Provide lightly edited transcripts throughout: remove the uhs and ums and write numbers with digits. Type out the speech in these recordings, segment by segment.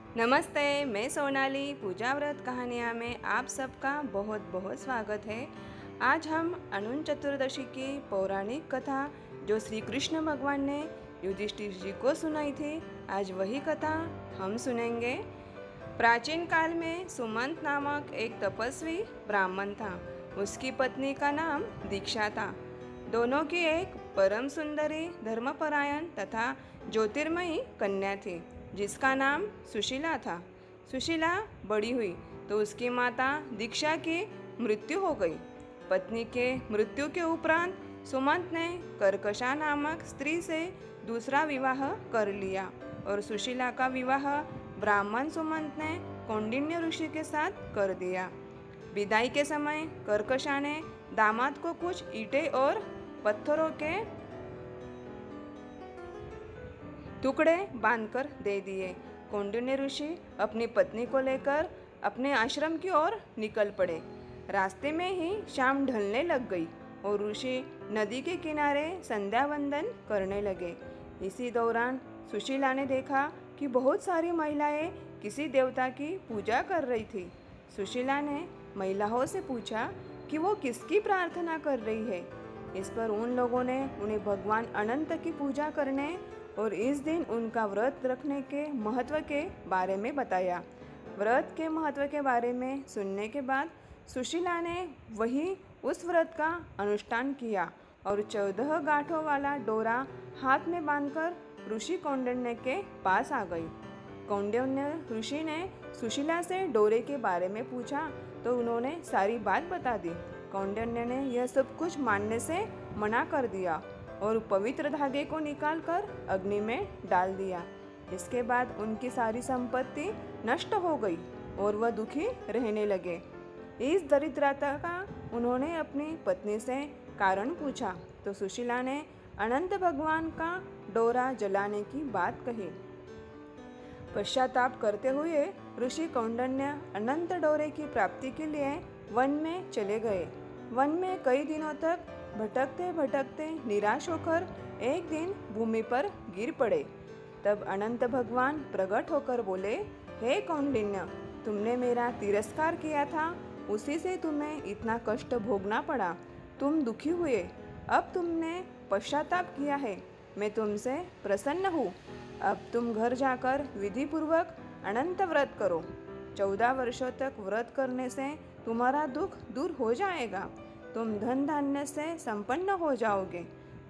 नमस्ते, मैं सोनाली। पूजा व्रत कहानियाँ में आप सबका बहुत बहुत स्वागत है। आज हम अनंत चतुर्दशी की पौराणिक कथा जो श्री कृष्ण भगवान ने युधिष्ठिर जी को सुनाई थी, आज वही कथा हम सुनेंगे। प्राचीन काल में सुमंत नामक एक तपस्वी ब्राह्मण था। उसकी पत्नी का नाम दीक्षा था। दोनों की एक परम सुंदरी, धर्मपरायण तथा ज्योतिर्मयी कन्या थी जिसका नाम सुशीला था। सुशीला बड़ी हुई तो उसकी माता दीक्षा की मृत्यु हो गई। पत्नी के मृत्यु के उपरांत सुमंत ने कर्कशा नामक स्त्री से दूसरा विवाह कर लिया और सुशीला का विवाह ब्राह्मण सुमंत ने कौंडिन्य ऋषि के साथ कर दिया। विदाई के समय कर्कशा ने दामाद को कुछ ईंटें और पत्थरों के टुकड़े बांधकर दे दिए। कौंडिन्य ऋषि अपनी पत्नी को लेकर अपने आश्रम की ओर निकल पड़े। रास्ते में ही शाम ढलने लग गई और ऋषि नदी के किनारे संध्या वंदन करने लगे। इसी दौरान सुशीला ने देखा कि बहुत सारी महिलाएं किसी देवता की पूजा कर रही थी। सुशीला ने महिलाओं से पूछा कि वो किसकी प्रार्थना कर रही है। इस पर उन लोगों ने उन्हें भगवान अनंत की पूजा करने और इस दिन उनका व्रत रखने के महत्व के बारे में बताया। व्रत के महत्व के बारे में सुनने के बाद सुशीला ने उस व्रत का अनुष्ठान किया और 14 गांठों वाला डोरा हाथ में बांधकर ऋषि कौंडिन्य के पास आ गई। कौंडिन्य ऋषि ने सुशीला से डोरे के बारे में पूछा तो उन्होंने सारी बात बता दी। कौंडिन्य ने यह सब कुछ मानने से मना कर दिया और पवित्र धागे को निकालकर अग्नि में डाल दिया। इसके बाद उनकी सारी संपत्ति नष्ट हो गई और वह दुखी रहने लगे। इस दरिद्रता का उन्होंने अपनी पत्नी से कारण पूछा तो सुशीला ने अनंत भगवान का डोरा जलाने की बात कही। पश्चाताप करते हुए ऋषि कौंडिन्य अनंत डोरे की प्राप्ति के लिए वन में चले गए। वन में कई दिनों तक भटकते भटकते निराश होकर एक दिन भूमि पर गिर पड़े। तब अनंत भगवान प्रकट होकर बोले, हे कौंडिन्य, तुमने मेरा तिरस्कार किया था, उसी से तुम्हें इतना कष्ट भोगना पड़ा। तुम दुखी हुए, अब तुमने पश्चाताप किया है, मैं तुमसे प्रसन्न हूँ। अब तुम घर जाकर विधि पूर्वक अनंत व्रत करो। 14 वर्षों तक व्रत करने से तुम्हारा दुख दूर हो जाएगा। तुम धन धान्य से संपन्न हो जाओगे।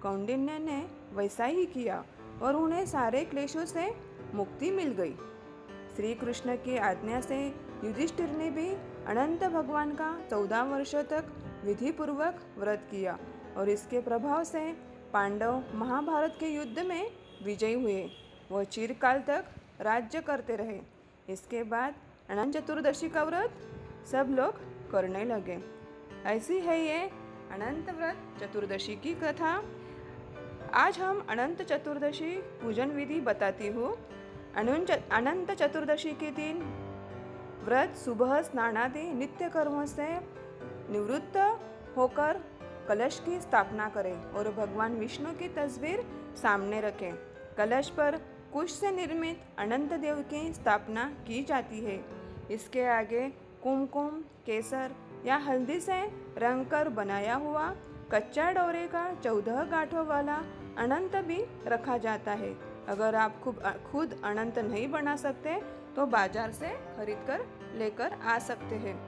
कौंडिन्य ने वैसा ही किया और उन्हें सारे क्लेशों से मुक्ति मिल गई। श्री कृष्ण की आज्ञा से युधिष्ठिर ने भी अनंत भगवान का 14 वर्षों तक विधि पूर्वक व्रत किया और इसके प्रभाव से पांडव महाभारत के युद्ध में विजयी हुए। वह चिरकाल तक राज्य करते रहे। इसके बाद अनंत चतुर्दशी का व्रत सब लोग करने लगे। ऐसी है ये अनंत व्रत चतुर्दशी की कथा। आज हम अनंत चतुर्दशी पूजन विधि बताती हूँ। अनंत चतुर्दशी के दिन व्रत सुबह स्नानादि नित्य कर्मों से निवृत्त होकर कलश की स्थापना करें और भगवान विष्णु की तस्वीर सामने रखें। कलश पर कुश से निर्मित अनंत देव की स्थापना की जाती है। इसके आगे कुमकुम, केसर या हल्दी से रंग कर बनाया हुआ कच्चा डोरे का 14 गांठों वाला अनंत भी रखा जाता है। अगर आप खुद अनंत नहीं बना सकते तो बाजार से खरीद कर लेकर आ सकते हैं।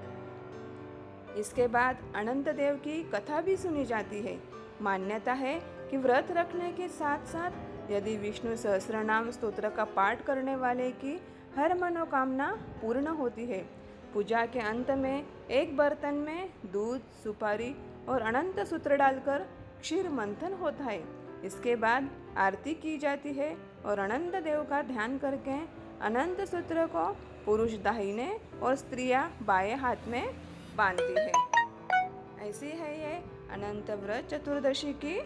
इसके बाद अनंत देव की कथा भी सुनी जाती है। मान्यता है कि व्रत रखने के साथ साथ यदि विष्णु सहस्त्रनाम स्तोत्र का पाठ करने वाले की हर मनोकामना पूर्ण होती है। पूजा के अंत में एक बर्तन में दूध, सुपारी और अनंत सूत्र डालकर क्षीर मंथन होता है। इसके बाद आरती की जाती है और अनंत देव का ध्यान करके अनंत सूत्र को पुरुष दाहिने और स्त्रियां बाएं हाथ में बांधती है। ऐसी है ये अनंत व्रत चतुर्दशी की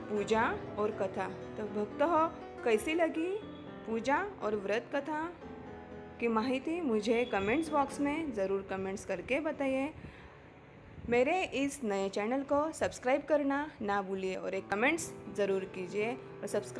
पूजा और कथा। तो भक्त हो, कैसी लगी पूजा और व्रत कथा की माहिती मुझे कमेंट्स बॉक्स में ज़रूर कमेंट्स करके बताइए। मेरे इस नए चैनल को सब्सक्राइब करना ना भूलिए और एक कमेंट्स ज़रूर कीजिए और सब्सक्राइब